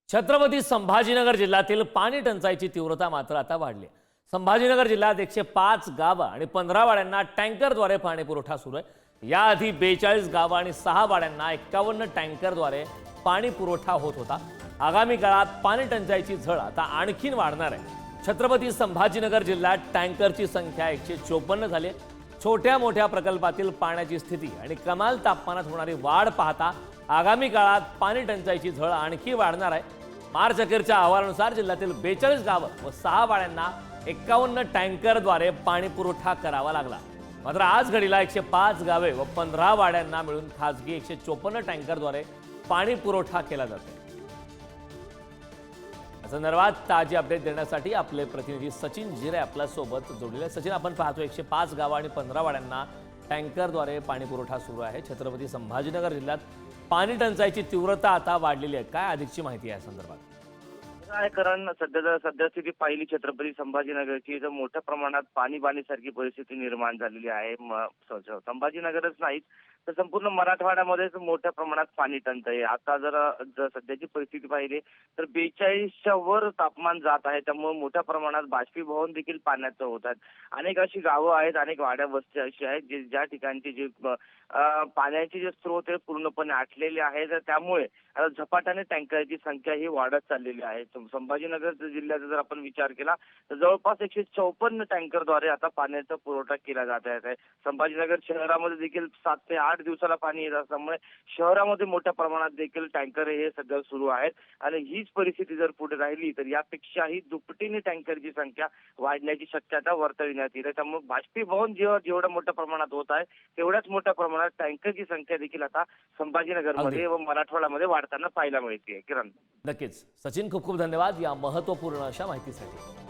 छत्रपती संभाजीनगर जिल्ह्यातील पाणी टंचाईची तीव्रता मात्र आता वाढली आहे। संभाजीनगर जिल्ह्यात 105 गावं आणि 15 वाड्यांना टँकरद्वारे पाणी पुरवठा सुरू आहे। याआधी 42 गावं आणि 6 वाड्यांना 51 टँकरद्वारे पाणी पुरवठा होत होता। आगामी काळात पाणी टंचाईची झळ आता आणखीन वाढणार आहे। छत्रपती संभाजीनगर जिल्ह्यात टँकरची संख्या 154 झाली आहे। छोट्या मोठ्या प्रकल्पातील पाण्याची स्थिती आणि कमाल तापमानात होणारी वाढ पाहता आगामी काळात पाणी टंचाईची झळ आणखी वाढणार आहे। मार्च अखेरच्या अहवालानुसार जिल्ह्यातील 42 गावं व 6 वाड्यांना 51 टँकरद्वारे पाणी पुरवठा करावा लागला। मात्र आज घडीला 105 गावे व 15 वाड्यांना मिळून खासगी 154 टँकरद्वारे पाणी पुरवठा केला जातो। या संदर्भात ताजी अपडेट देण्यासाठी आपले प्रतिनिधी सचिन जिरे आपल्या सोबत जोडलेले। सचिन, आपण पाहतो 105 गावं आणि 15 वाड्यांना टँकरद्वारे पाणी पुरवठा सुरू आहे। छत्रपती संभाजीनगर जिल्ह्यात पाणी टंचाईची तीव्रता आता वाढलेली आहे। काय अधिकची माहिती आहे या संदर्भात? काय कारण सध्यास्थिती पाहिली छत्रपती संभाजीनगरची तर मोठ्या प्रमाणात पाणीसारखी परिस्थिती निर्माण झालेली आहे। संभाजीनगरच नाही तर संपूर्ण मराठवाड्यामध्येच मोठ्या प्रमाणात पाणी टंचाई आहे। आता जर सध्याची परिस्थिती पाहिली तर 42च्या वर तापमान जात आहे। त्यामुळे मोठ्या प्रमाणात बाष्पीभवन देखील पाण्याचं होत आहे। अनेक अशी गावं आहेत, अनेक वाड्या वस्ती अशी आहेत ज्या ठिकाणची जे पाण्याचे जे स्रोत आहे पूर्णपणे आटलेले आहेत। त्यामुळे झपाट्याने टँकरची संख्या ही वाढत चाललेली आहे। संभाजीनगर जिल्ह्याचा जर आपण विचार केला तर जवळपास 154 टँकरद्वारे आता पाण्याचा पुरवठा केला जात आहे। संभाजीनगर शहरामध्ये देखील 7 ते 8 दिवसाला पाणी येत असल्यामुळे शहरामध्ये मोठ्या प्रमाणात देखील टँकर हे सध्या सुरू आहेत आणि हीच परिस्थिती जर पुढे राहिली तर यापेक्षाही दुपटीने टँकरची संख्या वाढण्याची शक्यता वर्तविण्यात येते। त्यामुळे बाष्पीभवन जेवढ्या मोठ्या प्रमाणात होत आहे तेवढ्याच मोठ्या प्रमाणात टँकरची संख्या देखील आता संभाजीनगरमध्ये व मराठवाड्यामध्ये वाढताना पाहायला मिळते। किरण, नक्कीच सचिन, खूप खूप धन्यवाद या महत्त्वपूर्ण अशा माहितीसाठी।